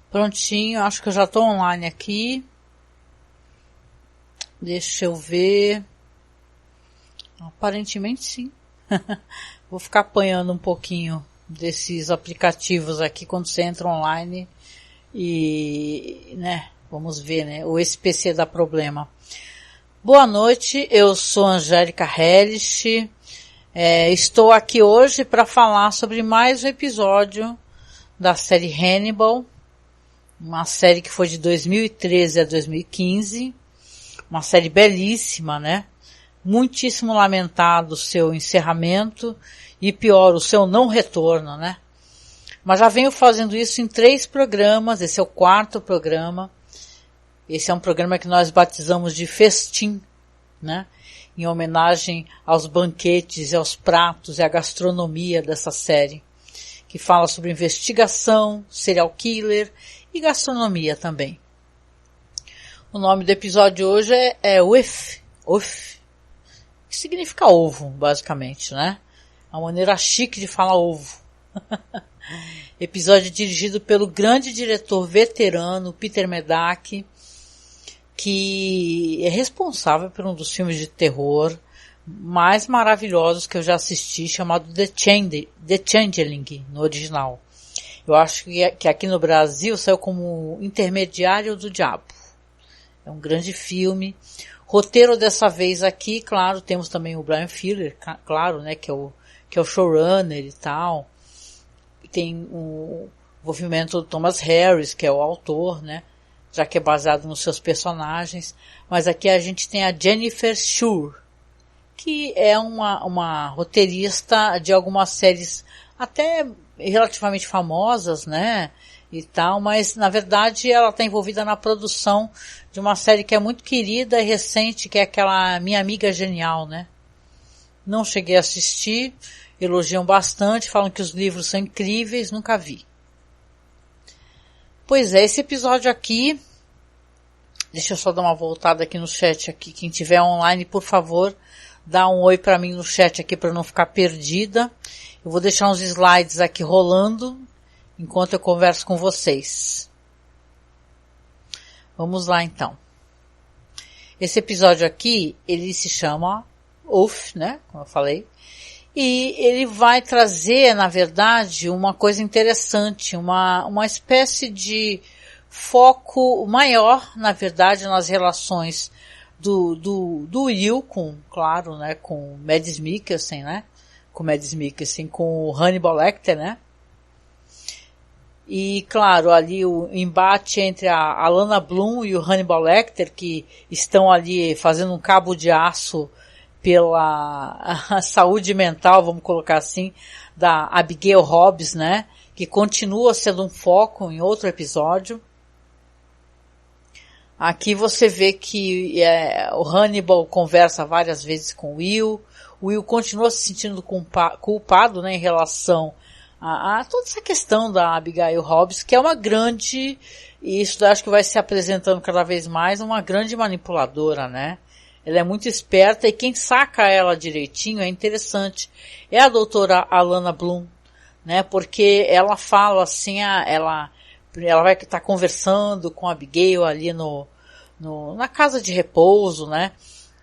Prontinho, acho que eu já estou online aqui. Deixa eu ver. Aparentemente sim. Vou ficar apanhando um pouquinho desses aplicativos aqui quando você entra online e, né, vamos ver, né, o SPC dá problema. Boa noite, eu sou Angélica Hellish. Estou aqui hoje para falar sobre mais um episódio da série Hannibal, uma série que foi de 2013 a 2015, uma série belíssima, né? Muitíssimo lamentado o seu encerramento e pior, o seu não retorno, né? Mas já venho fazendo isso em 3 programas, esse é o 4º programa. Esse é um programa que nós batizamos de Festim, né? Em homenagem aos banquetes e aos pratos e à gastronomia dessa série, que fala sobre investigação, serial killer e gastronomia também. O nome do episódio hoje é Uff, que significa ovo, basicamente, né? A maneira chique de falar ovo. Episódio dirigido pelo grande diretor veterano Peter Medak, que é responsável por um dos filmes de terror mais maravilhosos que eu já assisti, chamado The Changeling, no original. Eu acho que aqui no Brasil saiu como Intermediário do Diabo. É um grande filme. Roteiro dessa vez aqui, claro, temos também o Bryan Fuller, claro, né, que é o showrunner e tal. Tem o envolvimento do Thomas Harris, que é o autor, né, já que é baseado nos seus personagens. Mas aqui a gente tem a Jennifer Schur, que é uma roteirista de algumas séries até relativamente famosas, né, e tal, mas na verdade ela está envolvida na produção de uma série que é muito querida e recente, que é aquela Minha Amiga Genial, né. Não cheguei a assistir, elogiam bastante, falam que os livros são incríveis, nunca vi. Pois é, esse episódio aqui, deixa eu só dar uma voltada aqui no chat aqui, quem tiver online, por favor, dá um oi para mim no chat aqui para não ficar perdida. Eu vou deixar uns slides aqui rolando enquanto eu converso com vocês. Vamos lá então. Esse episódio aqui, ele se chama Uff, né, como eu falei, e ele vai trazer, na verdade, uma coisa interessante, uma espécie de foco maior, na verdade, nas relações do Will com, claro, né, com Mads Mikkelsen, né, com o Hannibal Lecter, né, e, claro, ali o embate entre a Alana Bloom e o Hannibal Lecter, que estão ali fazendo um cabo de aço pela saúde mental, vamos colocar assim, da Abigail Hobbs, né, que continua sendo um foco em outro episódio. Aqui você vê que o Hannibal conversa várias vezes com o Will continua se sentindo culpado, né, em relação a toda essa questão da Abigail Hobbs, que é uma grande, e isso acho que vai se apresentando cada vez mais, uma grande manipuladora, né? Ela é muito esperta e quem saca ela direitinho é interessante. É a doutora Alana Bloom, né? Porque ela fala assim, ela vai estar conversando com a Abigail ali na casa de repouso, né?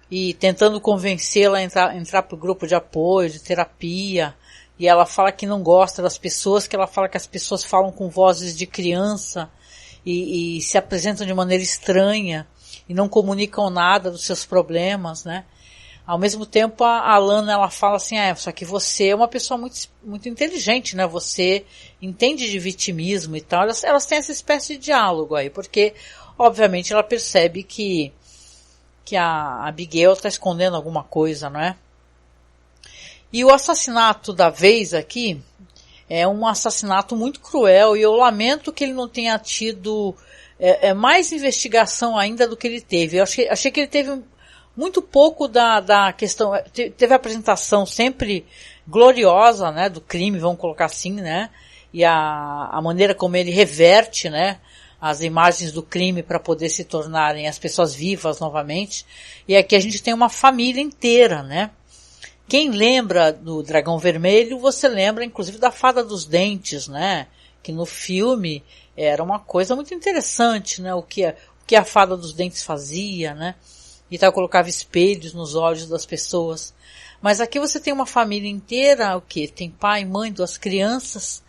E tentando convencê-la a entrar pro grupo de apoio, de terapia. E ela fala que não gosta das pessoas, que ela fala que as pessoas falam com vozes de criança e se apresentam de maneira estranha e não comunicam nada dos seus problemas, né? Ao mesmo tempo, a Alana, ela fala assim, só que você é uma pessoa muito, muito inteligente, né? Você entende de vitimismo e tal. Elas têm essa espécie de diálogo aí, porque, obviamente, ela percebe que a Abigail está escondendo alguma coisa, não é? E o assassinato da vez aqui é um assassinato muito cruel e eu lamento que ele não tenha tido mais investigação ainda do que ele teve. Eu achei que ele teve muito pouco da questão, teve a apresentação sempre gloriosa, né, do crime, vamos colocar assim, né, e a maneira como ele reverte, né, as imagens do crime para poder se tornarem as pessoas vivas novamente. E aqui a gente tem uma família inteira, né. Quem lembra do Dragão Vermelho, você lembra inclusive da Fada dos Dentes, né, que no filme era uma coisa muito interessante, né? O que a fada dos dentes fazia, né? E tal, colocava espelhos nos olhos das pessoas. Mas aqui você tem uma família inteira, o quê? Tem pai, mãe, 2 crianças,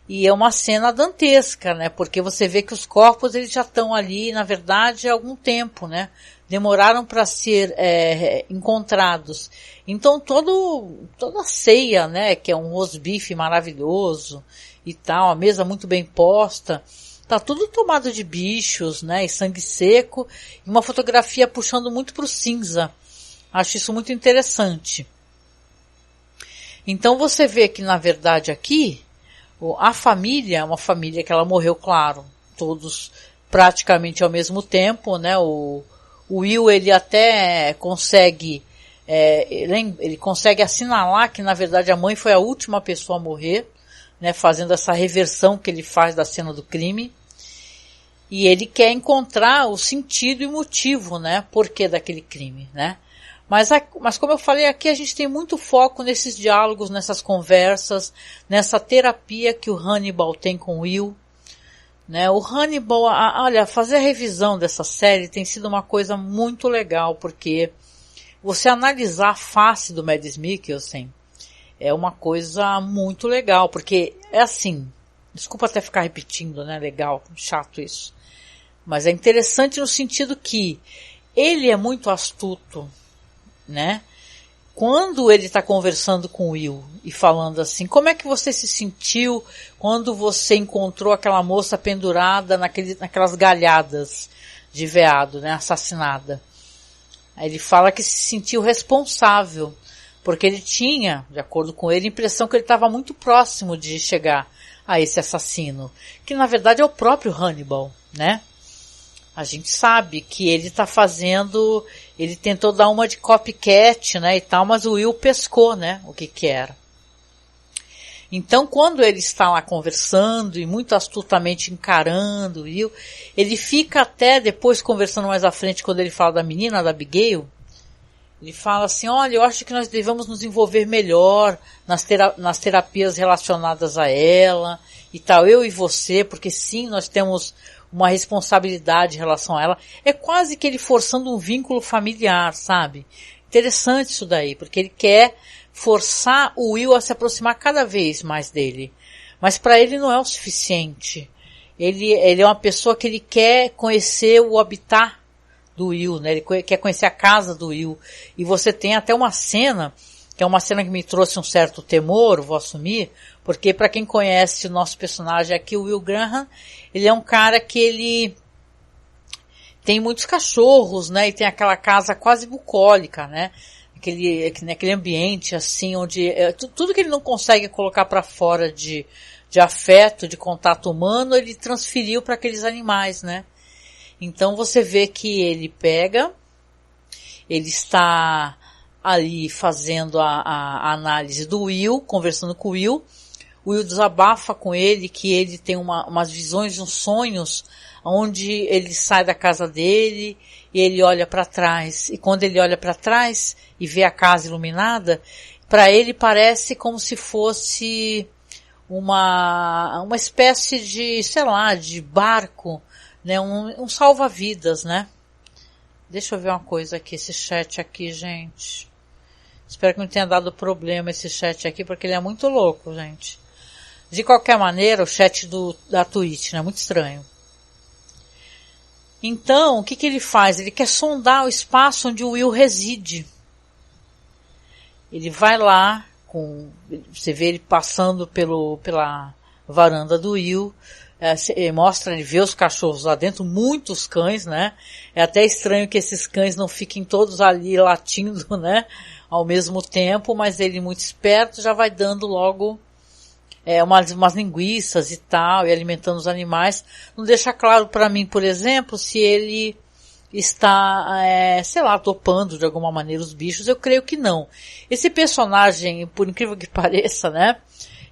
e é uma cena dantesca, né? Porque você vê que os corpos eles já estão ali, na verdade, há algum tempo, né? Demoraram para ser encontrados. Então toda a ceia, né? Que é um rosbife maravilhoso e tal, a mesa muito bem posta, tá tudo tomado de bichos, né? E sangue seco, e uma fotografia puxando muito pro cinza. Acho isso muito interessante. Então você vê que, na verdade, aqui, a família é uma família que ela morreu, claro, todos praticamente ao mesmo tempo, né? O Will, ele até consegue, ele consegue assinalar que, na verdade, a mãe foi a última pessoa a morrer, né? Fazendo essa reversão que ele faz da cena do crime. E ele quer encontrar o sentido e motivo, né? Porquê daquele crime, né? Mas como eu falei, aqui a gente tem muito foco nesses diálogos, nessas conversas, nessa terapia que o Hannibal tem com o Will, né? O Hannibal, olha, fazer a revisão dessa série tem sido uma coisa muito legal, porque você analisar a face do Mads Mikkelsen é uma coisa muito legal, porque é assim, desculpa até ficar repetindo, né? Legal, chato isso. Mas é interessante no sentido que ele é muito astuto, né? Quando ele está conversando com o Will e falando assim, como é que você se sentiu quando você encontrou aquela moça pendurada naquelas galhadas de veado, né? Assassinada. Aí ele fala que se sentiu responsável, porque ele tinha, de acordo com ele, a impressão que ele estava muito próximo de chegar a esse assassino, que na verdade é o próprio Hannibal, né? A gente sabe que ele tá fazendo, ele tentou dar uma de copycat, né, e tal, mas o Will pescou, né, o que era. Então, quando ele está lá conversando e muito astutamente encarando o Will, ele fica até depois conversando mais à frente, quando ele fala da menina, da Abigail, ele fala assim, olha, eu acho que nós devemos nos envolver melhor nas terapias relacionadas a ela e tal, eu e você, porque sim, nós temos uma responsabilidade em relação a ela. É quase que ele forçando um vínculo familiar, sabe? Interessante isso daí, porque ele quer forçar o Will a se aproximar cada vez mais dele. Mas para ele não é o suficiente. Ele é uma pessoa que ele quer conhecer o habitat do Will, né? Ele quer conhecer a casa do Will. E você tem até uma cena, que é uma cena que me trouxe um certo temor, vou assumir, porque para quem conhece o nosso personagem aqui, o Will Graham, ele é um cara que ele tem muitos cachorros, né? E tem aquela casa quase bucólica, né? Aquele ambiente assim, onde tudo que ele não consegue colocar para fora de afeto, de contato humano, ele transferiu para aqueles animais, né? Então você vê que ele está ali fazendo a análise do Will, conversando com o Will desabafa com ele que ele tem umas visões, uns sonhos, onde ele sai da casa dele e ele olha para trás. E quando ele olha para trás e vê a casa iluminada, para ele parece como se fosse uma espécie de, sei lá, de barco, né? Um salva-vidas, né? Deixa eu ver uma coisa aqui, esse chat aqui, gente. Espero que não tenha dado problema esse chat aqui, porque ele é muito louco, gente. De qualquer maneira, o chat da Twitch, né? Muito estranho. Então, o que ele faz? Ele quer sondar o espaço onde o Will reside. Ele vai lá, você vê ele passando pela varanda do Will, ele vê os cachorros lá dentro, muitos cães, né? É até estranho que esses cães não fiquem todos ali latindo, né? Ao mesmo tempo, mas ele muito esperto já vai dando logo umas linguiças e tal, e alimentando os animais. Não deixa claro para mim, por exemplo, se ele está, sei lá, topando de alguma maneira os bichos. Eu creio que não. Esse personagem, por incrível que pareça, né,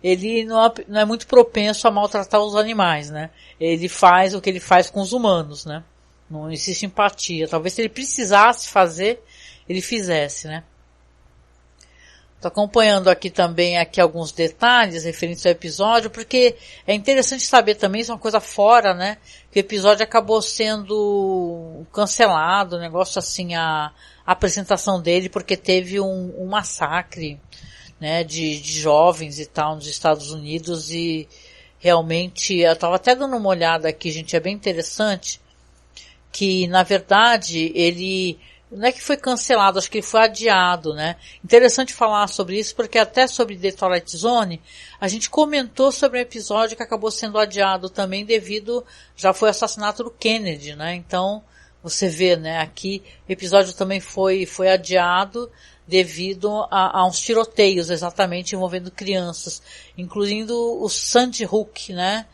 ele não é muito propenso a maltratar os animais, né. Ele faz o que ele faz com os humanos, né. Não existe empatia. Talvez se ele precisasse fazer, ele fizesse, né. Tô acompanhando aqui também alguns detalhes referentes ao episódio, porque é interessante saber também, isso é uma coisa fora, né? Que o episódio acabou sendo cancelado, um negócio assim, a apresentação dele, porque teve um massacre, né, de jovens e tal nos Estados Unidos, e realmente, eu tava até dando uma olhada aqui, gente, é bem interessante, que na verdade ele não é que foi cancelado, acho que ele foi adiado, né? Interessante falar sobre isso, porque até sobre The Twilight Zone, a gente comentou sobre um episódio que acabou sendo adiado também devido, já foi o assassinato do Kennedy, né? Então, você vê, né, aqui, o episódio também foi adiado devido a uns tiroteios, exatamente, envolvendo crianças, incluindo o Sandy Hook, né?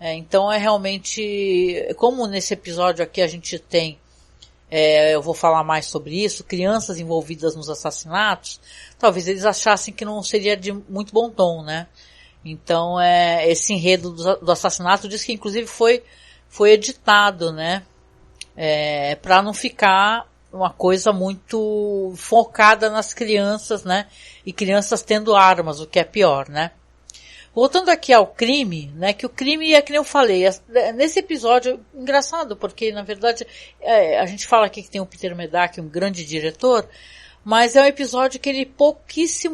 Então é realmente, como nesse episódio aqui a gente tem, eu vou falar mais sobre isso, crianças envolvidas nos assassinatos, talvez eles achassem que não seria de muito bom tom, né? Então, esse enredo do assassinato diz que inclusive foi editado, né? Para não ficar uma coisa muito focada nas crianças, né? E crianças tendo armas, o que é pior, né? Voltando aqui ao crime, né, que o crime é que nem eu falei, nesse episódio, engraçado, porque na verdade, a gente fala aqui que tem o Peter Medak, um grande diretor, mas é um episódio que ele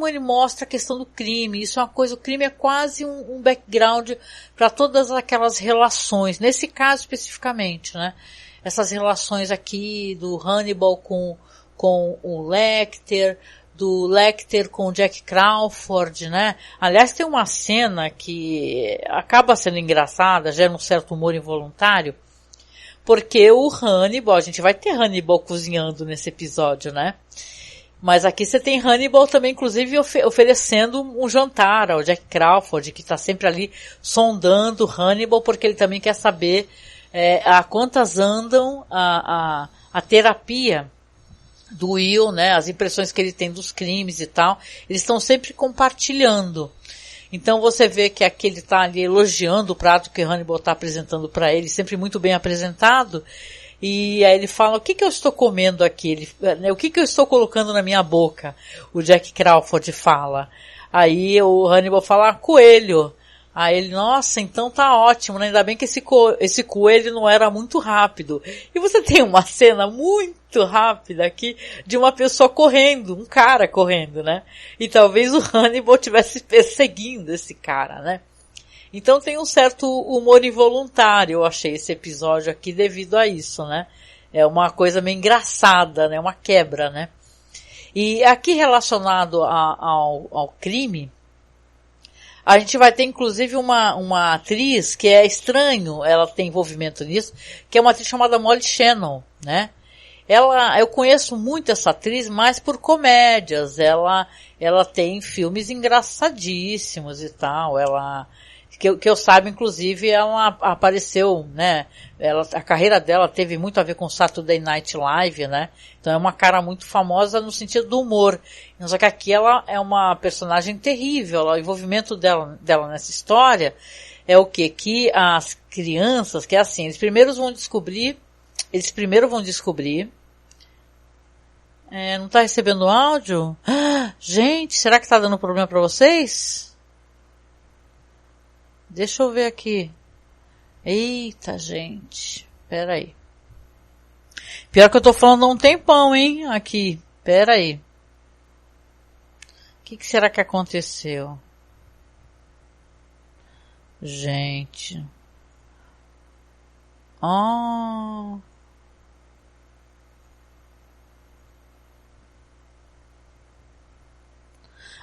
ele mostra a questão do crime, isso é uma coisa, o crime é quase um background para todas aquelas relações, nesse caso especificamente, né, essas relações aqui do Hannibal com o Lecter, do Lecter com o Jack Crawford, né? Aliás, tem uma cena que acaba sendo engraçada, gera um certo humor involuntário, porque o Hannibal, a gente vai ter Hannibal cozinhando nesse episódio, né? Mas aqui você tem Hannibal também, inclusive, oferecendo um jantar ao Jack Crawford, que está sempre ali sondando Hannibal, porque ele também quer saber a quantas andam a terapia do Will, né, as impressões que ele tem dos crimes e tal, eles estão sempre compartilhando. Então você vê que aqui ele está ali elogiando o prato que Hannibal está apresentando para ele, sempre muito bem apresentado, e aí ele fala, o que eu estou comendo aqui? O que eu estou colocando na minha boca? O Jack Crawford fala. Aí o Hannibal fala, coelho. Aí ele, nossa, então tá ótimo, né? Ainda bem que esse coelho não era muito rápido. E você tem uma cena muito rápida aqui de uma pessoa correndo, um cara correndo, né? E talvez o Hannibal estivesse perseguindo esse cara, né? Então tem um certo humor involuntário, eu achei, esse episódio aqui devido a isso, né? É uma coisa meio engraçada, né? Uma quebra, né? E aqui relacionado ao crime, a gente vai ter inclusive uma atriz que é estranho, ela tem envolvimento nisso, que é uma atriz chamada Molly Shannon, né? Eu conheço muito essa atriz, mas por comédias, ela tem filmes engraçadíssimos e tal, que eu saiba, inclusive, ela apareceu, né, a carreira dela teve muito a ver com Saturday Night Live, né, então é uma cara muito famosa no sentido do humor, só que aqui ela é uma personagem terrível, o envolvimento dela nessa história é o quê? Que as crianças, que é assim, eles primeiro vão descobrir, não tá recebendo áudio? Gente, será que tá dando problema pra vocês? Deixa eu ver aqui. Eita, gente. Pera aí. Pior que eu tô falando há um tempão, hein? Aqui. Pera aí. O que será que aconteceu? Gente.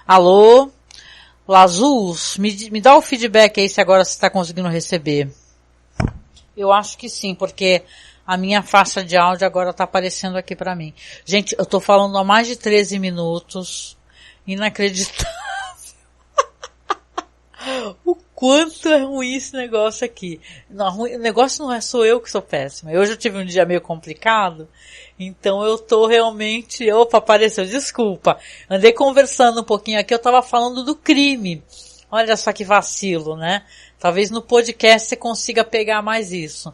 Alô? Lazuz, me dá o feedback aí se agora você está conseguindo receber. Eu acho que sim, porque a minha faixa de áudio agora está aparecendo aqui para mim. Gente, eu estou falando há mais de 13 minutos. Inacreditável. O quanto é ruim esse negócio aqui. Não, o negócio não é só eu que sou péssima. Hoje eu tive um dia meio complicado. Então eu tô realmente... Opa, apareceu, desculpa. Andei conversando um pouquinho aqui, eu tava falando do crime. Olha só que vacilo, né? Talvez no podcast você consiga pegar mais isso.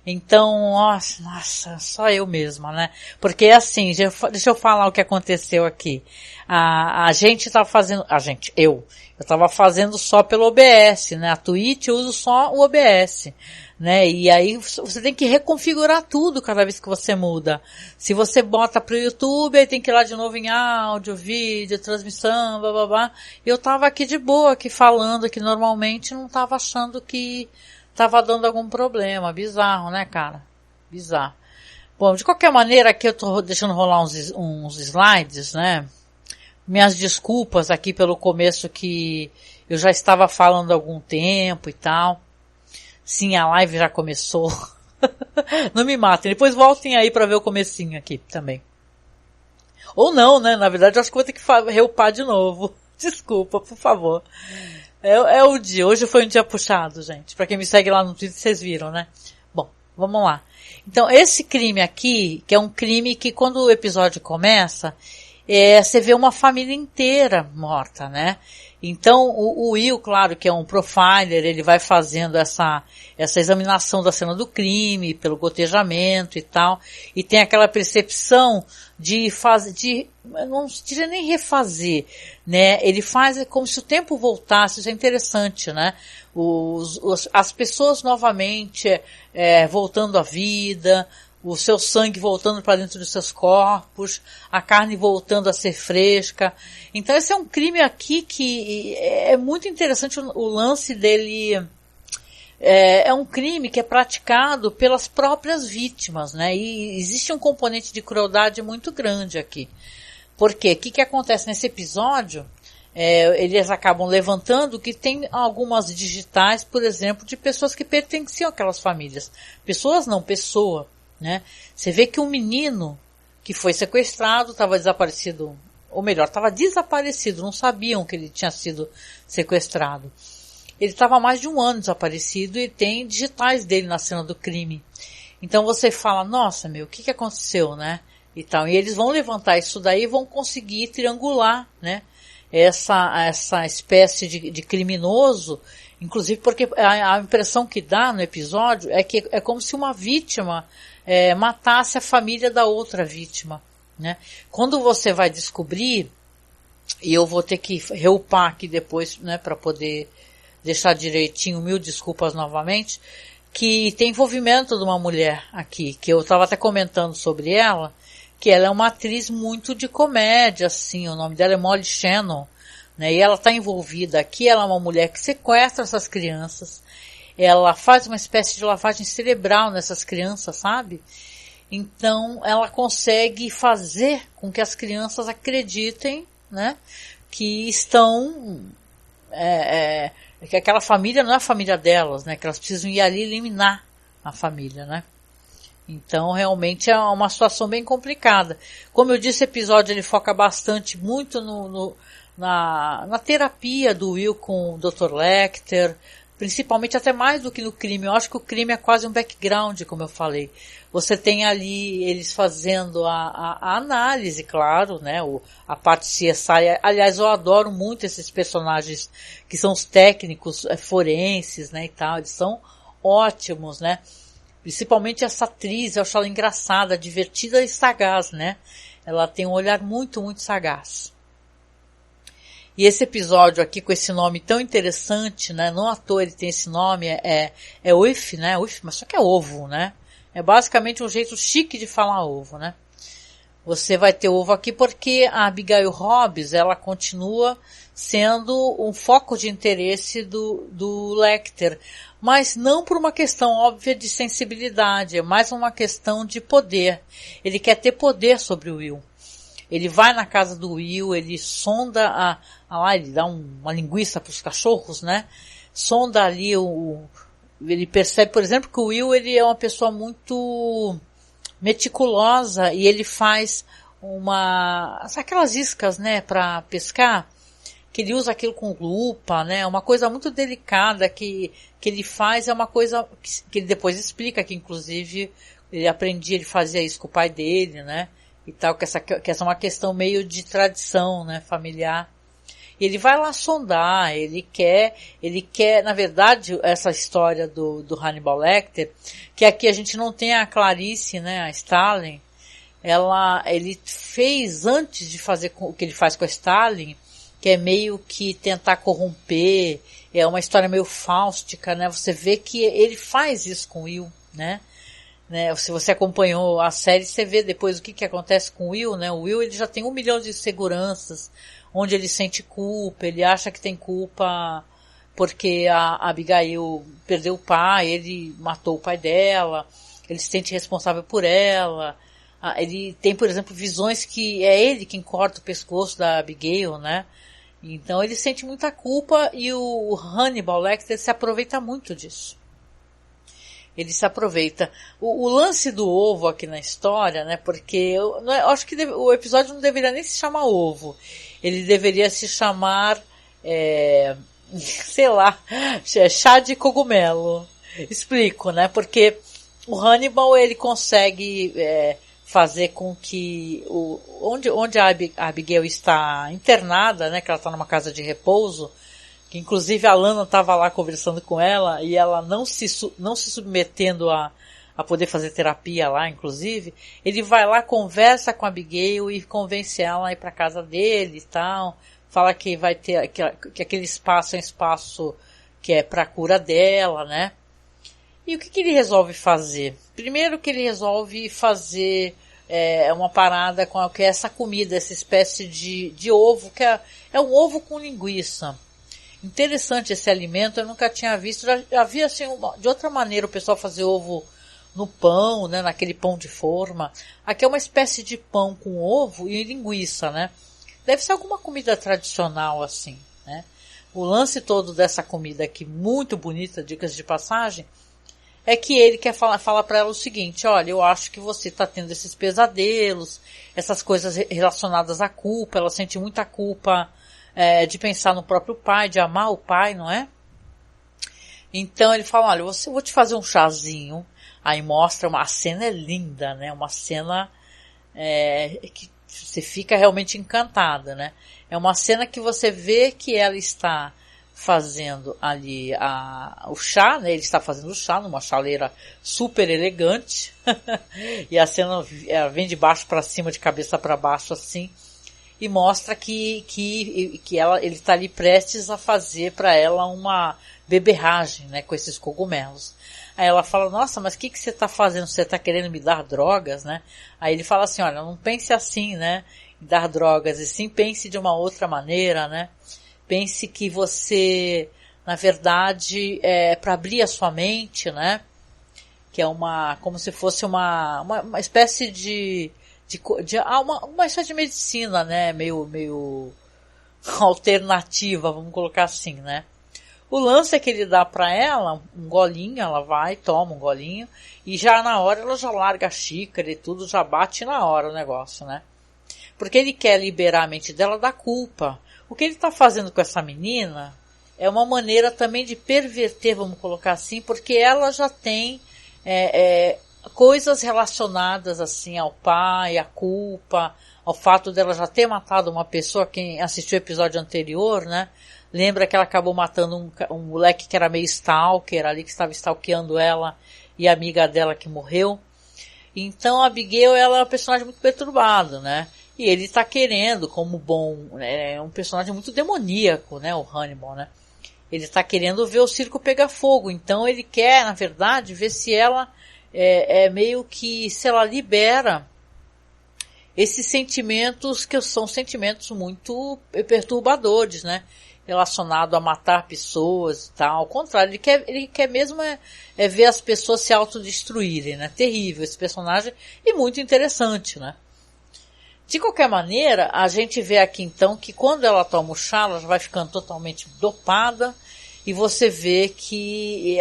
Então, nossa, só eu mesma, né? Porque assim, deixa eu falar o que aconteceu aqui. A gente tava fazendo, eu tava fazendo só pelo OBS, né? A Twitch eu uso só o OBS, né? E aí você tem que reconfigurar tudo cada vez que você muda. Se você bota pro YouTube, aí tem que ir lá de novo em áudio, vídeo, transmissão, blá blá blá. Eu tava aqui de boa, aqui falando, que normalmente não tava achando que tava dando algum problema. Bizarro, né, cara? Bizarro. Bom, de qualquer maneira, aqui eu tô deixando rolar uns slides, né? Minhas desculpas aqui pelo começo que eu já estava falando há algum tempo e tal. Sim, a live já começou. Não me matem. Depois voltem aí para ver o comecinho aqui também. Ou não, né? Na verdade, eu acho que vou ter que reupar de novo. Desculpa, por favor. É o dia. Hoje foi um dia puxado, gente. Para quem me segue lá no Twitter, vocês viram, né? Bom, vamos lá. Então, esse crime aqui, que é um crime que quando o episódio começa, você vê uma família inteira morta, né? Então, o Will, claro, que é um profiler, ele vai fazendo essa examinação da cena do crime, pelo gotejamento e tal, e tem aquela percepção eu não diria nem refazer, né? Ele faz como se o tempo voltasse, isso é interessante, né? As pessoas novamente, voltando à vida, o seu sangue voltando para dentro dos seus corpos, a carne voltando a ser fresca. Então esse é um crime aqui que é muito interessante o lance dele. É um crime que é praticado pelas próprias vítimas, né? E existe um componente de crueldade muito grande aqui. Por quê? O que acontece nesse episódio? Eles acabam levantando que tem algumas digitais, por exemplo, de pessoas que pertenciam àquelas famílias. Pessoas não, pessoa. Né? Você vê que um menino que foi sequestrado estava desaparecido, ou melhor, estava desaparecido, não sabiam que ele tinha sido sequestrado. Ele estava há mais de um ano desaparecido e tem digitais dele na cena do crime. Então você fala, nossa, o que aconteceu, né? E tal. E eles vão levantar isso daí e vão conseguir triangular, né? Essa espécie de criminoso, inclusive porque a impressão que dá no episódio é que é como se uma vítima matasse a família da outra vítima, né? Quando você vai descobrir, e eu vou ter que reupar aqui depois, né, para poder deixar direitinho, 1000 desculpas novamente, que tem envolvimento de uma mulher aqui, que eu estava até comentando sobre ela, que ela é uma atriz muito de comédia, assim, o nome dela é Molly Shannon, né, e ela está envolvida aqui, ela é uma mulher que sequestra essas crianças, ela faz uma espécie de lavagem cerebral nessas crianças, sabe? Então, ela consegue fazer com que as crianças acreditem, né, que estão, que aquela família não é a família delas, né, que elas precisam ir ali eliminar a família, né. Então, realmente é uma situação bem complicada. Como eu disse, o episódio ele foca bastante, muito na terapia do Will com o Dr. Lecter, principalmente até mais do que no crime. Eu acho que o crime é quase um background, como eu falei. Você tem ali eles fazendo a análise, claro, né, a parte CSI. Aliás, eu adoro muito esses personagens que são os técnicos forenses, né, e tal. Eles são ótimos, né. Principalmente essa atriz, eu acho ela engraçada, divertida e sagaz, né. Ela tem um olhar muito, muito sagaz. E esse episódio aqui com esse nome tão interessante, né? Não à toa ele tem esse nome, é UF, né? UF, mas só que é ovo, né? É basicamente um jeito chique de falar ovo, né? Você vai ter ovo aqui porque a Abigail Hobbs, ela continua sendo um foco de interesse do Lecter, mas não por uma questão óbvia de sensibilidade, é mais uma questão de poder. Ele quer ter poder sobre o Will. Ele vai na casa do Will, ele sonda ele dá uma linguiça para os cachorros, né? Sonda ali ele percebe, por exemplo, que o Will ele é uma pessoa muito meticulosa e ele faz aquelas iscas, né, para pescar, que ele usa aquilo com lupa, né? Uma coisa muito delicada que ele faz, é uma coisa que ele depois explica que inclusive ele fazia isso com o pai dele, né? E tal, que essa é uma questão meio de tradição, né, familiar. Ele vai lá sondar, ele quer, na verdade, essa história do Hannibal Lecter, que aqui a gente não tem a Clarice, né, a Starling, ele fez antes de fazer o que ele faz com a Starling, que é meio que tentar corromper, é uma história meio fáustica, né, você vê que ele faz isso com o Will, né, se você acompanhou a série, você vê depois o que acontece com o Will, né? O Will, ele já tem 1 milhão de seguranças, onde ele sente culpa, ele acha que tem culpa porque a Abigail perdeu o pai, ele matou o pai dela, ele se sente responsável por ela, ele tem, por exemplo, visões que é ele quem corta o pescoço da Abigail, né? Então ele sente muita culpa e o Hannibal Lecter se aproveita muito disso. Ele se aproveita. O lance do ovo aqui na história, né? Porque eu acho que o episódio não deveria nem se chamar ovo. Ele deveria se chamar, sei lá, chá de cogumelo. Explico, né? Porque o Hannibal, ele consegue fazer com que onde a Abigail está internada, né? Que ela está numa casa de repouso, que inclusive a Lana estava lá conversando com ela e ela não se submetendo a poder fazer terapia lá, inclusive, ele vai lá, conversa com a Abigail e convence ela a ir para casa dele e tal, fala que vai ter, que aquele espaço é um espaço que é para a cura dela, né? E o que ele resolve fazer? Primeiro que ele resolve fazer uma parada com que é essa comida, essa espécie de ovo, que é um ovo com linguiça. Interessante esse alimento, eu nunca tinha visto, já vi assim, de outra maneira o pessoal fazer ovo no pão, né, naquele pão de forma. Aqui é uma espécie de pão com ovo e linguiça, né? Deve ser alguma comida tradicional assim, né? O lance todo dessa comida aqui, muito bonita, dicas de passagem, é que ele quer falar para ela o seguinte: olha, eu acho que você está tendo esses pesadelos, essas coisas relacionadas à culpa, ela sente muita culpa de pensar no próprio pai, de amar o pai, não é? Então ele fala, olha, eu vou te fazer um chazinho. Aí mostra, a cena é linda, né? Uma cena que você fica realmente encantada, né? É uma cena que você vê que ela está fazendo ali o chá, né? Ele está fazendo o chá numa chaleira super elegante. E a cena vem de baixo para cima, de cabeça para baixo, assim. E mostra que ele está ali prestes a fazer para ela uma beberragem, né, com esses cogumelos. Aí ela fala, nossa, mas o que você está fazendo? Você está querendo me dar drogas, né? Aí ele fala assim, olha, não pense assim, né, em dar drogas, e sim pense de uma outra maneira, né? Pense que você, na verdade, para abrir a sua mente, né, que é como se fosse uma espécie uma espécie de medicina, né, meio alternativa, vamos colocar assim, né. O lance é que ele dá para ela um golinho, ela vai, toma um golinho, e já na hora ela já larga a xícara e tudo, já bate na hora o negócio, né. Porque ele quer liberar a mente dela da culpa. O que ele está fazendo com essa menina é uma maneira também de perverter, vamos colocar assim, porque ela já tem coisas relacionadas assim ao pai, à culpa, ao fato dela já ter matado uma pessoa. Quem assistiu o episódio anterior, né, lembra que ela acabou matando um moleque que era meio stalker ali, que estava stalkeando ela, e a amiga dela que morreu. Então a Abigail, ela é um personagem muito perturbado, né, e ele está querendo, como bom, é um personagem muito demoníaco, né, o Hannibal, né, ele está querendo ver o circo pegar fogo. Então ele quer, na verdade, ver se ela meio que, se ela libera esses sentimentos, que são sentimentos muito perturbadores, né, relacionado a matar pessoas e tal. Ao contrário, ele quer mesmo ver as pessoas se autodestruírem, né, terrível esse personagem, e muito interessante, né. De qualquer maneira, a gente vê aqui então que quando ela toma o chá, ela já vai ficando totalmente dopada, e você vê que,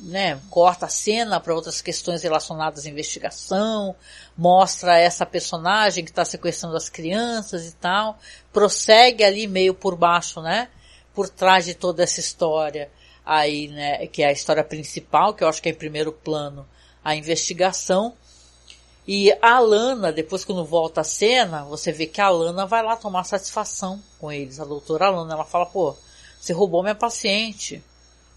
né, corta a cena para outras questões relacionadas à investigação, mostra essa personagem que está sequestrando as crianças e tal, prossegue ali meio por baixo, né, por trás de toda essa história aí, né, que é a história principal, que eu acho que é em primeiro plano, a investigação. E a Alana, depois quando volta a cena, você vê que a Alana vai lá tomar satisfação com eles. A doutora Alana, ela fala, pô, você roubou minha paciente.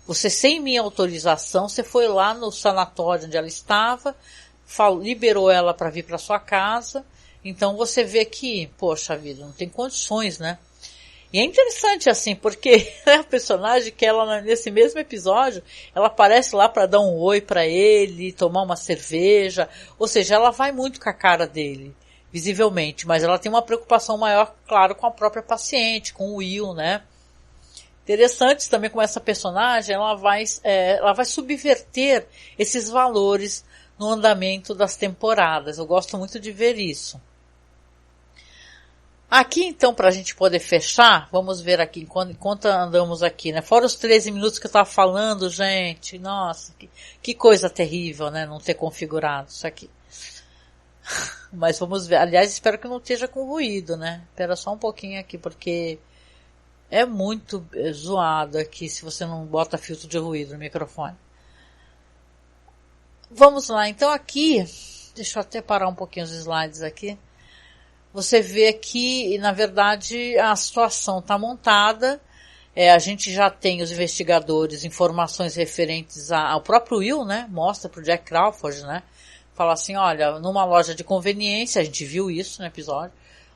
Você, sem minha autorização, você foi lá no sanatório onde ela estava, liberou ela para vir para sua casa. Então você vê que, poxa vida, não tem condições, né? E é interessante assim, porque é a personagem que ela, nesse mesmo episódio, ela aparece lá para dar um oi para ele, tomar uma cerveja, ou seja, ela vai muito com a cara dele, visivelmente, mas ela tem uma preocupação maior, claro, com a própria paciente, com o Will, né? Interessante também como essa personagem, ela vai subverter esses valores no andamento das temporadas. Eu gosto muito de ver isso. Aqui então, para a gente poder fechar, vamos ver aqui, enquanto andamos aqui, né? Fora os 13 minutos que eu estava falando, gente, nossa, que coisa terrível, né? Não ter configurado isso aqui. Mas vamos ver, aliás, espero que não esteja com ruído, né? Espera só um pouquinho aqui, porque é muito zoado aqui se você não bota filtro de ruído no microfone. Vamos lá, então aqui, deixa eu até parar um pouquinho os slides aqui. Você vê que, na verdade, a situação está montada, a gente já tem os investigadores, informações referentes ao próprio Will, né? Mostra para o Jack Crawford, né? Fala assim, olha, numa loja de conveniência, a gente viu isso no episódio,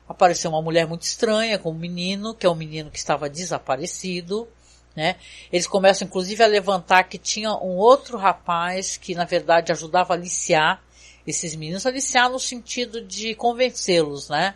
apareceu uma mulher muito estranha com um menino, que é um menino que estava desaparecido, né? Eles começam, inclusive, a levantar que tinha um outro rapaz que, na verdade, ajudava a aliciar esses meninos, aliciar no sentido de convencê-los, né?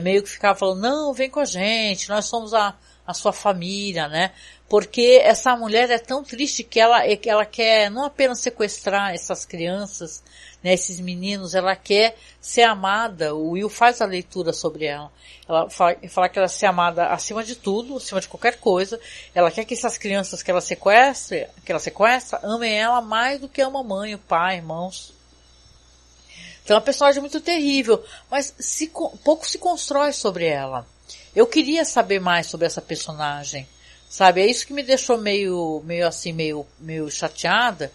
Meio que ficava falando, não, vem com a gente, nós somos a sua família, né? Porque essa mulher é tão triste que ela quer não apenas sequestrar essas crianças, né, esses meninos, ela quer ser amada. O Will faz a leitura sobre ela. Ela fala que ela quer ser amada acima de tudo, acima de qualquer coisa. Ela quer que essas crianças que ela sequestra, amem ela mais do que ama a mãe, o pai, irmãos. Então é uma personagem muito terrível, mas pouco se constrói sobre ela. Eu queria saber mais sobre essa personagem, sabe? É isso que me deixou meio chateada,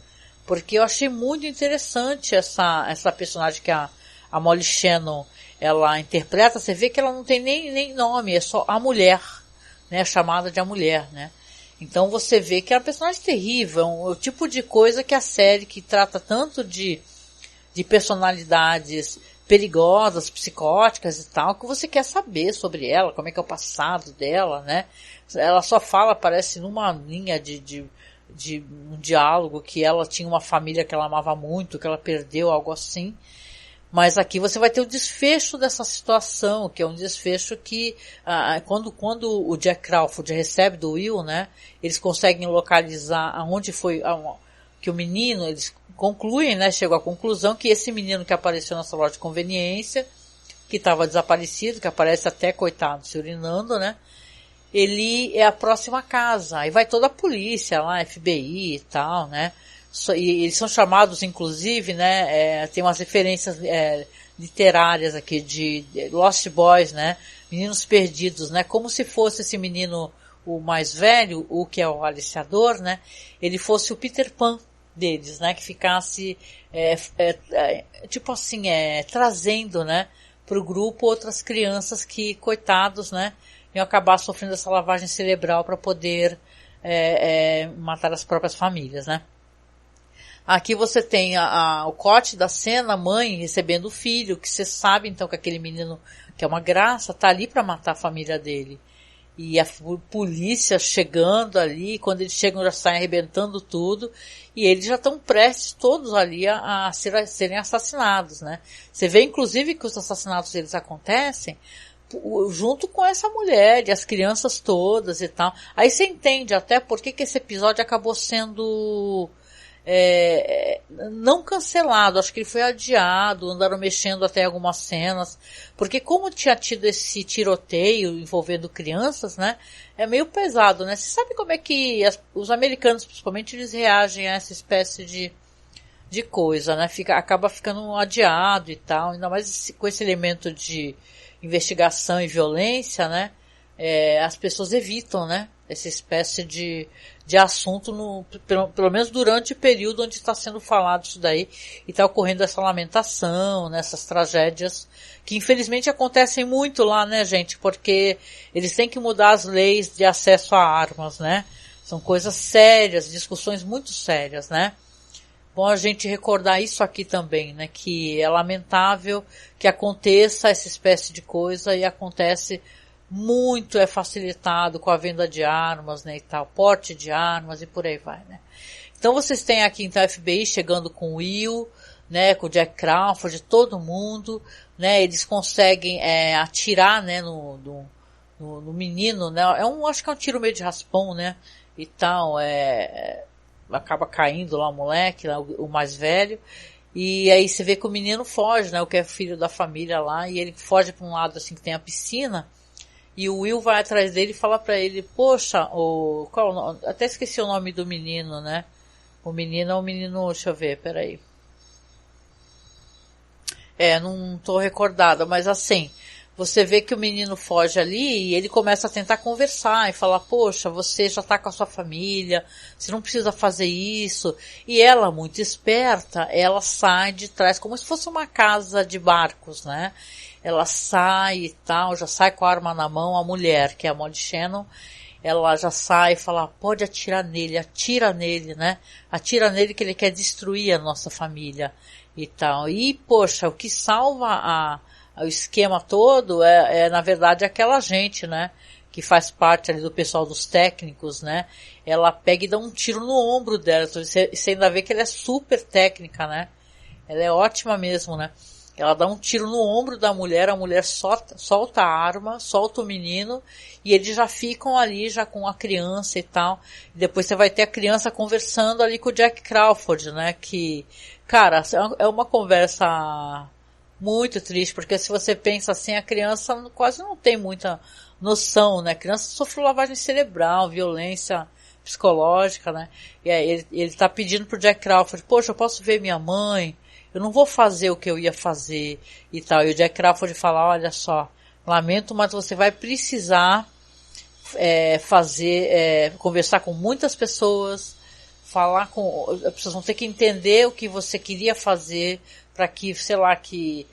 porque eu achei muito interessante essa personagem que a Molly Shannon, ela interpreta. Você vê que ela não tem nem nome, é só a mulher, né? Chamada de a mulher, né? Então você vê que é uma personagem terrível, o tipo de coisa que a série que trata tanto de personalidades perigosas, psicóticas e tal, que você quer saber sobre ela, como é que é o passado dela, né? Ela só fala, parece numa linha de um diálogo, que ela tinha uma família que ela amava muito, que ela perdeu, algo assim. Mas aqui você vai ter o desfecho dessa situação, que é um desfecho que, quando o Jack Crawford recebe do Will, né? Eles conseguem localizar aonde foi, que o menino, eles concluem, né, chegou à conclusão que esse menino que apareceu nessa loja de conveniência, que estava desaparecido, que aparece até, coitado, se urinando, né, ele é a próxima casa. Aí vai toda a polícia lá, FBI e tal, né, e eles são chamados, inclusive, né, tem umas referências literárias aqui de Lost Boys, né, meninos perdidos, né, como se fosse esse menino, o mais velho, o que é o aliciador, né, ele fosse o Peter Pan deles, né, que ficasse tipo assim, trazendo, né, pro grupo outras crianças que, coitados, né, iam acabar sofrendo essa lavagem cerebral para poder matar as próprias famílias, né. Aqui você tem o corte da cena, a mãe recebendo o filho, que você sabe então que aquele menino, que é uma graça, tá ali para matar a família dele. E a polícia chegando ali, quando eles chegam já saem arrebentando tudo, e eles já estão prestes todos ali a serem assassinados, né? Você vê inclusive que os assassinatos deles acontecem junto com essa mulher e as crianças todas e tal. Aí você entende até por que esse episódio acabou sendo não cancelado, acho que ele foi adiado, andaram mexendo até algumas cenas, porque como tinha tido esse tiroteio envolvendo crianças, né, é meio pesado, né, você sabe como é que os americanos, principalmente, eles reagem a essa espécie de coisa, né, acaba ficando adiado e tal, ainda mais com esse elemento de investigação e violência, né, as pessoas evitam, né, essa espécie de de assunto, pelo menos durante o período onde está sendo falado isso daí, e está ocorrendo essa lamentação, né, essas tragédias, que infelizmente acontecem muito lá, né, gente, porque eles têm que mudar as leis de acesso a armas, né, são coisas sérias, discussões muito sérias, né. Bom a gente recordar isso aqui também, né, que é lamentável que aconteça essa espécie de coisa e acontece muito, é facilitado com a venda de armas, né, e tal, porte de armas e por aí vai, né. Então vocês têm aqui então a FBI chegando com o Will, né, com o Jack Crawford, todo mundo, né, eles conseguem atirar, né, no menino, né, acho que é um tiro meio de raspão, né, e tal, acaba caindo lá o moleque, lá, o mais velho, e aí você vê que o menino foge, né, o que é filho da família lá, e ele foge para um lado assim que tem a piscina, e o Will vai atrás dele e fala pra ele, poxa, qual é o nome? Até esqueci o nome do menino, né? O menino é o menino, deixa eu ver, peraí. Não tô recordada, mas assim, você vê que o menino foge ali e ele começa a tentar conversar e falar, poxa, você já tá com a sua família, você não precisa fazer isso. E ela, muito esperta, ela sai de trás, como se fosse uma casa de barcos, né? Ela sai e tal, já sai com a arma na mão, a mulher, que é a Molly Shannon, ela já sai e fala, pode atirar nele, atira nele, né? Atira nele que ele quer destruir a nossa família e tal. E, poxa, o que salva o esquema todo na verdade, aquela gente, né? Que faz parte ali do pessoal dos técnicos, né? Ela pega e dá um tiro no ombro dela. Você ainda vê que ela é super técnica, né? Ela é ótima mesmo, né? Ela dá um tiro no ombro da mulher, a mulher solta a arma, solta o menino, e eles já ficam ali, já com a criança e tal. E depois você vai ter a criança conversando ali com o Jack Crawford, né? Que, cara, é uma conversa muito triste, porque se você pensa assim, a criança quase não tem muita noção, né? A criança sofreu lavagem cerebral, violência psicológica, né? E aí ele tá pedindo pro Jack Crawford, poxa, eu posso ver minha mãe? Eu não vou fazer o que eu ia fazer e tal. E o Jack Crawford fala, olha só, lamento, mas você vai precisar conversar com muitas pessoas, as pessoas vão ter que entender o que você queria fazer para que, sei lá, que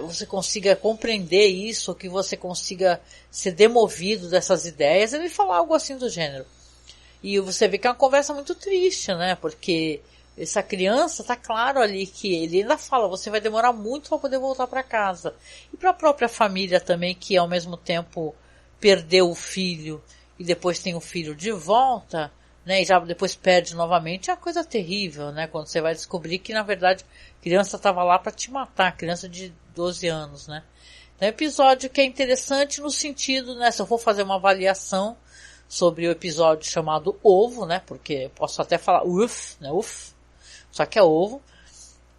você consiga compreender isso, que você consiga ser demovido dessas ideias. Ele fala algo assim do gênero. E você vê que é uma conversa muito triste, né? Porque essa criança, tá claro ali que ele ainda fala, você vai demorar muito para poder voltar para casa. E para a própria família também, que ao mesmo tempo perdeu o filho e depois tem o filho de volta, né, e já depois perde novamente, é uma coisa terrível, né, quando você vai descobrir que na verdade a criança estava lá para te matar, criança de 12 anos, né. Então é um episódio que é interessante no sentido, né, se eu for fazer uma avaliação sobre o episódio chamado Ovo, né, porque posso até falar né, só que é Ovo.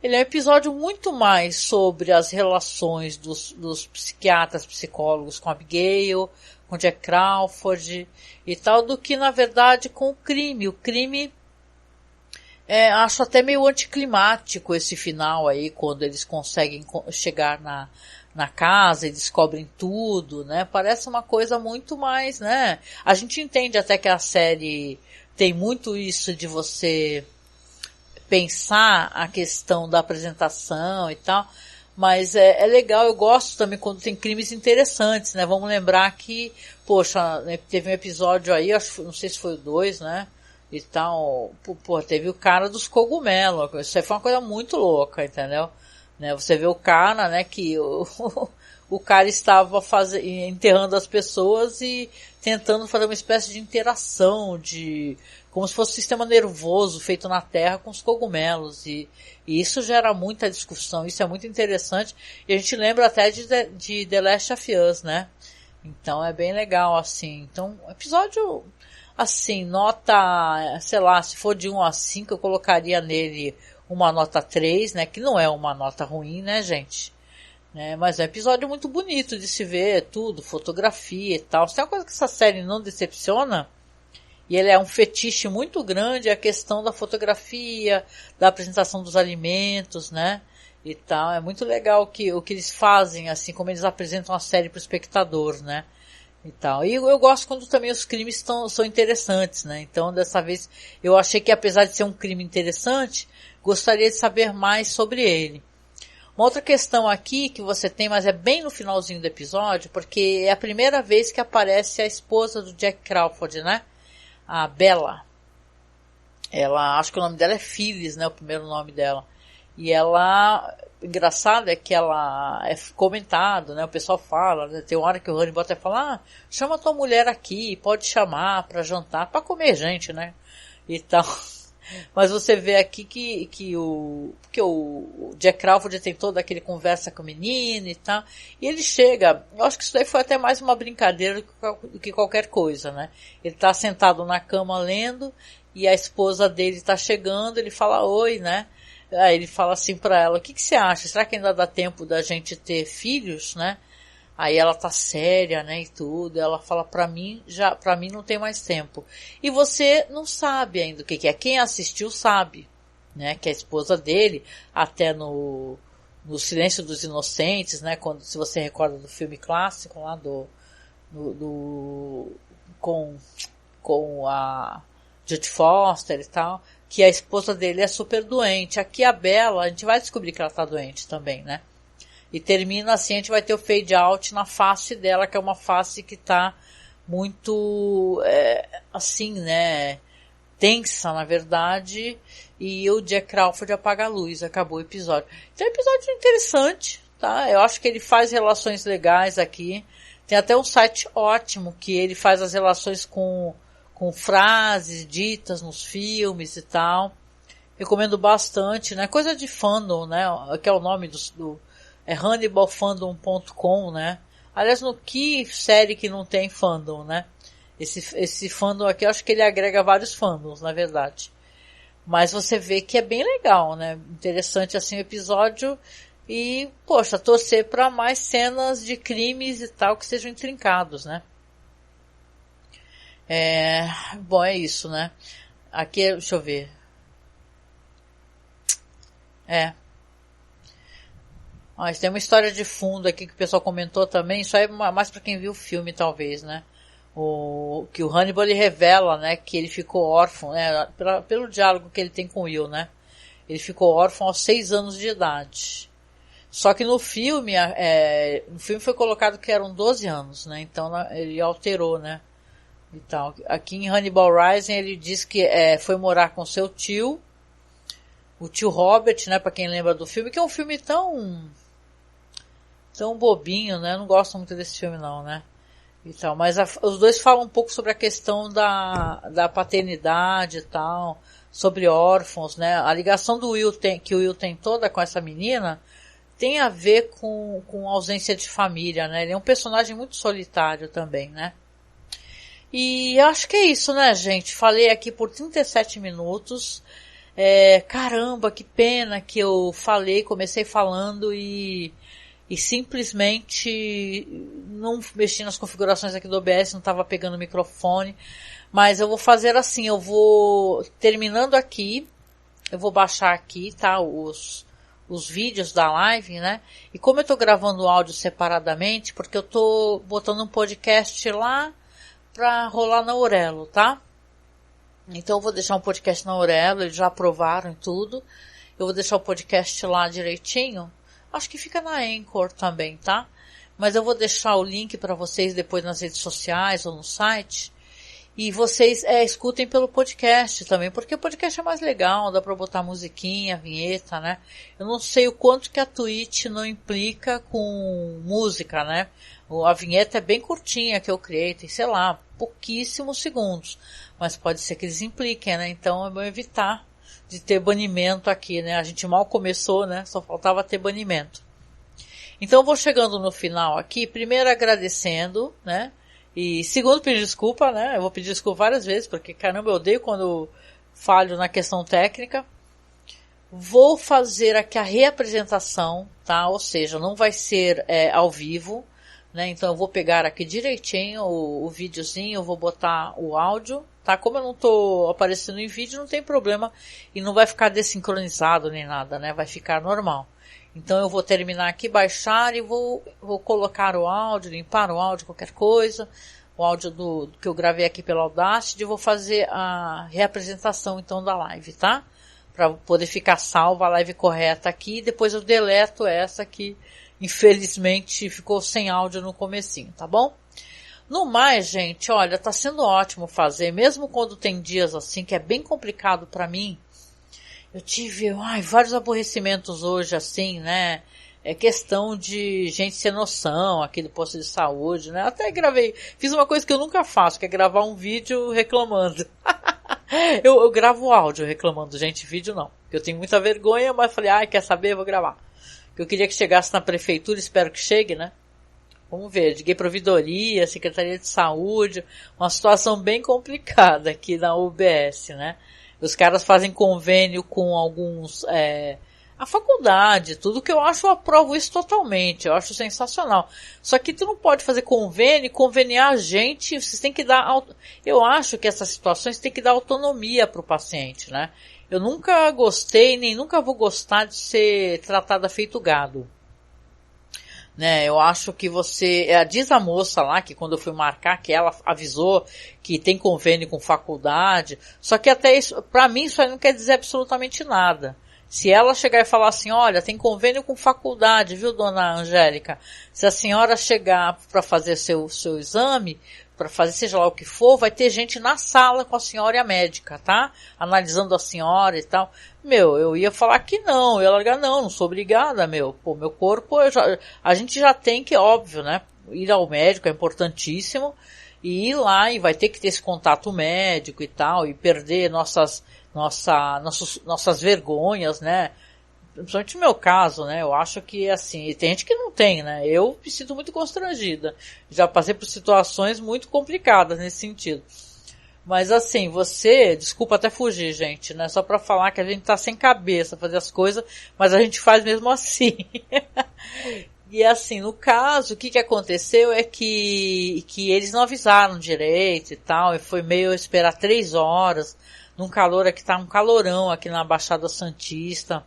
Ele é um episódio muito mais sobre as relações dos psiquiatras, psicólogos com Abigail, com Jack Crawford e tal, do que na verdade com o crime. O crime, acho até meio anticlimático esse final aí, quando eles conseguem chegar na casa e descobrem tudo, né? Parece uma coisa muito mais, né? A gente entende até que a série tem muito isso de você pensar a questão da apresentação e tal, mas é legal, eu gosto também quando tem crimes interessantes, né? Vamos lembrar que, poxa, né, teve um episódio aí, não sei se foi o 2, né? E tal, teve o cara dos cogumelos, isso aí foi uma coisa muito louca, entendeu? Né? Você vê o cara, né, que o cara estava enterrando as pessoas e tentando fazer uma espécie de interação, como se fosse um sistema nervoso feito na Terra com os cogumelos, e isso gera muita discussão, isso é muito interessante, e a gente lembra até de The Last of Us, né? Então é bem legal, assim. Então, episódio, assim, nota, sei lá, se for de 1 a 5, eu colocaria nele uma nota 3, né? Que não é uma nota ruim, né, gente? Né? Mas é um episódio muito bonito de se ver, tudo, fotografia e tal. Se tem uma coisa que essa série não decepciona, e ele é um fetiche muito grande, é a questão da fotografia, da apresentação dos alimentos, né? E tal. É muito legal o que eles fazem, assim, como eles apresentam a série para o espectador, né? e tal. E eu gosto quando também os crimes são interessantes, né? Então, dessa vez, eu achei que apesar de ser um crime interessante, gostaria de saber mais sobre ele. Uma outra questão aqui que você tem, mas é bem no finalzinho do episódio, porque é a primeira vez que aparece a esposa do Jack Crawford, né? A Bella. Ela, acho que o nome dela é Phyllis, né? O primeiro nome dela. E ela, engraçado é que ela é comentado, né? O pessoal fala, né? Tem uma hora que o Hannibal até fala, chama tua mulher aqui, pode chamar pra jantar, pra comer gente, né? E tal. Mas você vê aqui que o Jack Crawford tem toda aquele conversa com o menino e tal. E ele chega, eu acho que isso daí foi até mais uma brincadeira do que qualquer coisa, né? Ele tá sentado na cama lendo e a esposa dele tá chegando, ele fala oi, né? Aí ele fala assim pra ela, o que você acha? Será que ainda dá tempo da gente ter filhos, né? Aí ela tá séria, né, e tudo. Ela fala, pra mim não tem mais tempo. E você não sabe ainda o que é. Quem assistiu sabe, né, que a esposa dele, até no Silêncio dos Inocentes, né, quando, se você recorda do filme clássico lá com a Jodie Foster e tal, que a esposa dele é super doente. Aqui a Bella, a gente vai descobrir que ela tá doente também, né? E termina assim, a gente vai ter o fade out na face dela, que é uma face que tá muito, assim, né, tensa, na verdade, e o Jack Crawford apaga a luz, acabou o episódio. Então é um episódio interessante, tá? Eu acho que ele faz relações legais aqui. Tem até um site ótimo, que ele faz as relações com frases ditas nos filmes e tal. Recomendo bastante, né? Coisa de fandom, né? Que é o nome é HannibalFandom.com, né? Aliás, no que série que não tem fandom, né? Esse fandom aqui, eu acho que ele agrega vários fandoms, na verdade. Mas você vê que é bem legal, né? Interessante assim o episódio e, poxa, torcer para mais cenas de crimes e tal que sejam intrincados, né? Bom, é isso, né? Aqui, deixa eu ver. Mas tem uma história de fundo aqui que o pessoal comentou também, isso aí é mais para quem viu o filme, talvez, né? Que o Hannibal ele revela, né, que ele ficou órfão, né, pelo diálogo que ele tem com o Will, né? Ele ficou órfão aos 6 anos de idade. Só que no filme foi colocado que eram 12 anos, né? Então ele alterou, né? E tal. Aqui em Hannibal Rising ele diz que foi morar com seu tio, o tio Robert, né, para quem lembra do filme, que é um filme tão bobinho, né? Eu não gosto muito desse filme não, né? E tal, mas os dois falam um pouco sobre a questão da paternidade e tal, sobre órfãos, né? A ligação que o Will tem toda com essa menina tem a ver com ausência de família, né? Ele é um personagem muito solitário também, né? E acho que é isso, né, gente? Falei aqui por 37 minutos. Caramba, que pena que eu comecei falando e simplesmente não mexi nas configurações aqui do OBS, não estava pegando o microfone, mas eu vou fazer assim, eu vou, terminando aqui, eu vou baixar aqui, tá, os vídeos da live, né, e como eu tô gravando o áudio separadamente, porque eu tô botando um podcast lá pra rolar na Aurelo, tá? Então eu vou deixar um podcast na Aurelo, eles já aprovaram tudo, eu vou deixar o podcast lá direitinho. Acho que fica na Anchor também, tá? Mas eu vou deixar o link para vocês depois nas redes sociais ou no site. E vocês escutem pelo podcast também, porque o podcast é mais legal, dá para botar musiquinha, vinheta, né? Eu não sei o quanto que a Twitch não implica com música, né? A vinheta é bem curtinha que eu criei, tem, sei lá, pouquíssimos segundos. Mas pode ser que eles impliquem, né? Então é bom evitar de ter banimento aqui, né? A gente mal começou, né? Só faltava ter banimento. Então eu vou chegando no final aqui, primeiro agradecendo, né? E segundo, pedir desculpa, né? Eu vou pedir desculpa várias vezes, porque caramba, eu odeio quando falho na questão técnica. Vou fazer aqui a reapresentação, tá? Ou seja, não vai ser ao vivo, né? Então eu vou pegar aqui direitinho o videozinho, eu vou botar o áudio, tá? Como eu não tô aparecendo em vídeo, não tem problema e não vai ficar desincronizado nem nada, né? Vai ficar normal. Então eu vou terminar aqui, baixar e vou colocar o áudio, limpar o áudio, qualquer coisa, o áudio que eu gravei aqui pela Audacity, e vou fazer a reapresentação então da live, tá? Para poder ficar salva a live correta aqui, e depois eu deleto essa que infelizmente ficou sem áudio no comecinho, tá bom? No mais, gente, olha, tá sendo ótimo fazer, mesmo quando tem dias assim que é bem complicado para mim. Eu tive vários aborrecimentos hoje, assim, né? É questão de gente sem noção aqui do posto de saúde, né? Até fiz uma coisa que eu nunca faço, que é gravar um vídeo reclamando. eu gravo áudio reclamando, gente, vídeo não. Eu tenho muita vergonha, mas falei, quer saber? Eu vou gravar. Eu queria que chegasse na prefeitura, espero que chegue, né? Vamos ver, liguei para a Ouvidoria, Secretaria de Saúde, uma situação bem complicada aqui na UBS, né? Os caras fazem convênio com alguns, a faculdade, tudo que eu aprovo isso totalmente, eu acho sensacional. Só que tu não pode fazer convênio, conveniar a gente, vocês têm que dar, eu acho que essas situações tem que dar autonomia para o paciente, né? Eu nunca gostei, nem nunca vou gostar de ser tratada feito gado. Né, eu acho que diz a moça lá que quando eu fui marcar, que ela avisou que tem convênio com faculdade, só que até isso, pra mim isso aí não quer dizer absolutamente nada. Se ela chegar e falar assim, olha, tem convênio com faculdade, viu, dona Angélica? Se a senhora chegar para fazer seu exame, para fazer seja lá o que for, vai ter gente na sala com a senhora e a médica, tá? Analisando a senhora e tal. Eu ia falar que não, eu ia largar, não sou obrigada, meu corpo, a gente já tem que, óbvio, né, ir ao médico é importantíssimo, e ir lá, e vai ter que ter esse contato médico e tal, e perder nossas vergonhas, né, principalmente no meu caso, né, eu acho que, assim, tem gente que não tem, né, eu me sinto muito constrangida, já passei por situações muito complicadas nesse sentido. Mas assim, desculpa até fugir, gente, né? Só pra falar que a gente tá sem cabeça fazer as coisas, mas a gente faz mesmo assim. E assim, no caso, o que aconteceu é que eles não avisaram direito e tal, e foi meio esperar 3 horas, num calor aqui, tá um calorão aqui na Baixada Santista.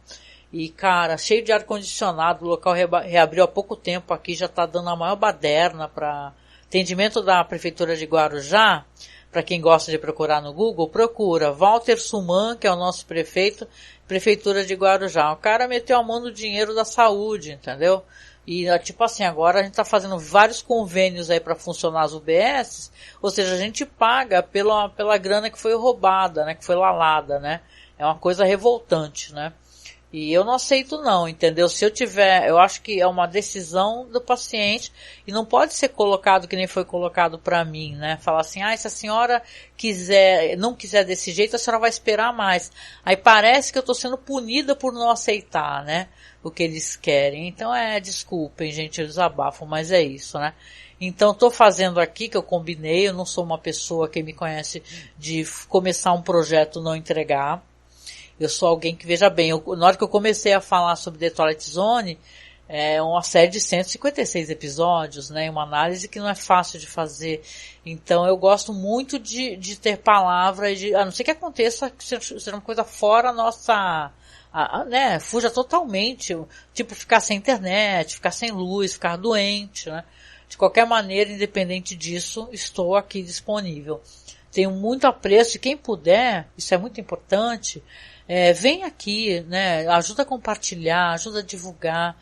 E cara, cheio de ar-condicionado, o local reabriu há pouco tempo aqui, já tá dando a maior baderna pra atendimento da Prefeitura de Guarujá. Para quem gosta de procurar no Google, procura Walter Suman, que é o nosso prefeito, Prefeitura de Guarujá. O cara meteu a mão no dinheiro da saúde, entendeu? E tipo assim, agora a gente tá fazendo vários convênios aí para funcionar as UBS, ou seja, a gente paga pela grana que foi roubada, né, que foi lalada, né? É uma coisa revoltante, né? E eu não aceito não, entendeu? Eu acho que é uma decisão do paciente e não pode ser colocado que nem foi colocado para mim, né? Falar assim, se a senhora não quiser desse jeito, a senhora vai esperar mais. Aí parece que eu tô sendo punida por não aceitar, né? O que eles querem. Então desculpem, gente, eu desabafo, mas é isso, né? Então tô fazendo aqui que eu combinei, eu não sou uma pessoa que me conhece de começar um projeto não entregar. Eu sou alguém que, veja bem, na hora que eu comecei a falar sobre The Twilight Zone, é uma série de 156 episódios, né, uma análise que não é fácil de fazer. Então eu gosto muito de ter palavra, a não ser que aconteça, que seja uma coisa fora a nossa, né, fuja totalmente, tipo ficar sem internet, ficar sem luz, ficar doente, né. De qualquer maneira, independente disso, estou aqui disponível. Tenho muito apreço e quem puder, isso é muito importante, vem aqui, né, ajuda a compartilhar, ajuda a divulgar.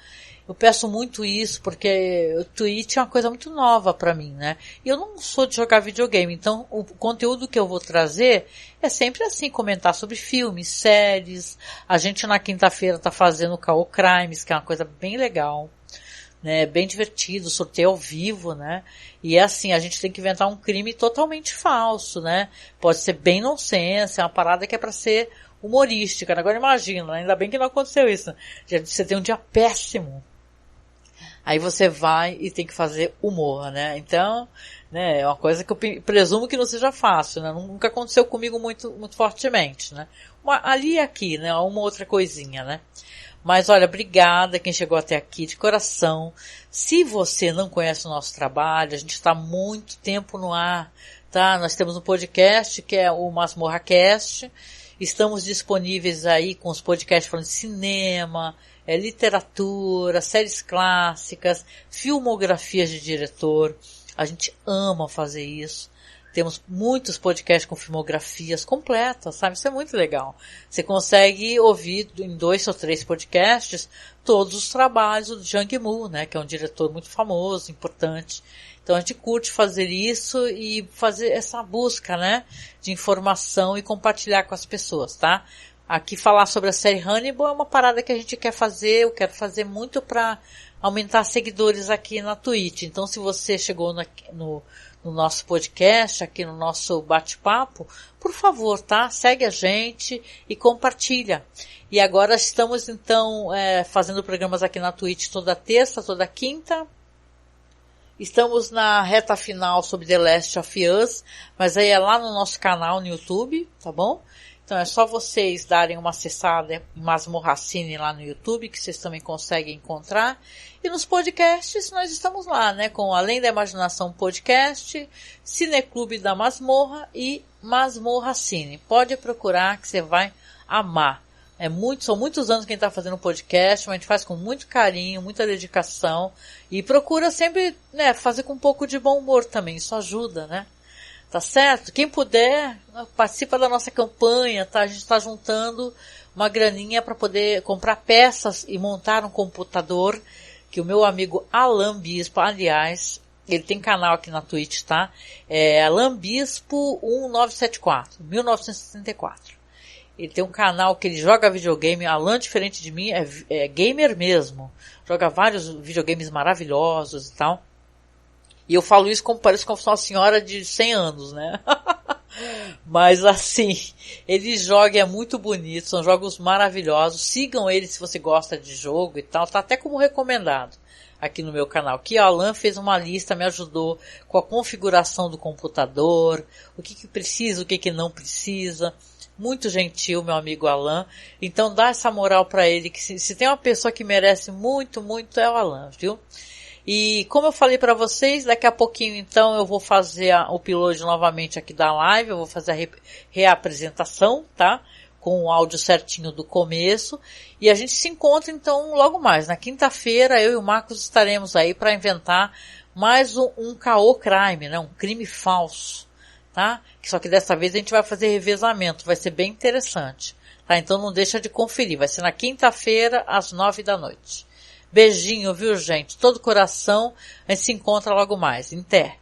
Eu peço muito isso porque o Twitch é uma coisa muito nova para mim, né? E eu não sou de jogar videogame, então o conteúdo que eu vou trazer é sempre assim, comentar sobre filmes, séries. A gente na quinta-feira tá fazendo o Caô Crimes, que é uma coisa bem legal, né? Bem divertido, sorteio ao vivo, né? E é assim, a gente tem que inventar um crime totalmente falso, né? Pode ser bem nonsense, é uma parada que é para ser humorística. Agora imagina, ainda bem que não aconteceu isso. Você tem um dia péssimo. Aí você vai e tem que fazer humor, né? Então, né, é uma coisa que eu presumo que não seja fácil, né? Nunca aconteceu comigo muito, muito fortemente, né? Ali e aqui, né? Uma outra coisinha, né? Mas olha, obrigada quem chegou até aqui, de coração. Se você não conhece o nosso trabalho, a gente está há muito tempo no ar, tá? Nós temos um podcast que é o MasmorraCast, Estamos disponíveis aí com os podcasts falando de cinema, literatura, séries clássicas, filmografias de diretor. A gente ama fazer isso. Temos muitos podcasts com filmografias completas, sabe? Isso é muito legal. Você consegue ouvir em 2 ou 3 podcasts todos os trabalhos do Zhang Yimou, né? Que é um diretor muito famoso, importante. Então a gente curte fazer isso e fazer essa busca, né? De informação e compartilhar com as pessoas, tá? Aqui falar sobre a série Hannibal é uma parada que a gente quer fazer, eu quero fazer muito para aumentar seguidores aqui na Twitch. Então se você chegou no nosso podcast, aqui no nosso bate-papo, por favor, tá? Segue a gente e compartilha. E agora estamos então fazendo programas aqui na Twitch toda terça, toda quinta. Estamos na reta final sobre The Last of Us, mas aí é lá no nosso canal no YouTube, tá bom? Então é só vocês darem uma acessada em Masmorra Cine lá no YouTube, que vocês também conseguem encontrar. E nos podcasts nós estamos lá, né? Com Além da Imaginação Podcast, Cineclube da Masmorra e Masmorra Cine. Pode procurar que você vai amar. São muitos anos que a gente está fazendo podcast, mas a gente faz com muito carinho, muita dedicação. E procura sempre, né, fazer com um pouco de bom humor também. Isso ajuda, né? Tá certo? Quem puder, participa da nossa campanha, tá? A gente está juntando uma graninha para poder comprar peças e montar um computador que o meu amigo Alan Bispo, aliás, ele tem canal aqui na Twitch, tá? É Alan Bispo 1974, 1974. Ele tem um canal que ele joga videogame. Alan, diferente de mim, é gamer mesmo. Joga vários videogames maravilhosos e tal. E eu falo isso como parece como uma senhora de 100 anos, né? Mas assim, ele joga, é muito bonito, são jogos maravilhosos. Sigam ele se você gosta de jogo e tal, tá até como recomendado aqui no meu canal. Que o Alan fez uma lista, me ajudou com a configuração do computador, o que precisa, o que não precisa. Muito gentil, meu amigo Alan. Então dá essa moral pra ele, que se tem uma pessoa que merece muito, muito, é o Alan, viu? E como eu falei para vocês, daqui a pouquinho então eu vou fazer o upload novamente aqui da live, eu vou fazer a reapresentação, tá? Com o áudio certinho do começo. E a gente se encontra então logo mais. Na quinta-feira eu e o Marcos estaremos aí para inventar mais um caô crime, né? Um crime falso, tá? Só que dessa vez a gente vai fazer revezamento, vai ser bem interessante, tá? Então não deixa de conferir, vai ser na quinta-feira às 9 da noite. Beijinho, viu, gente? Todo coração. A gente se encontra logo mais. Até!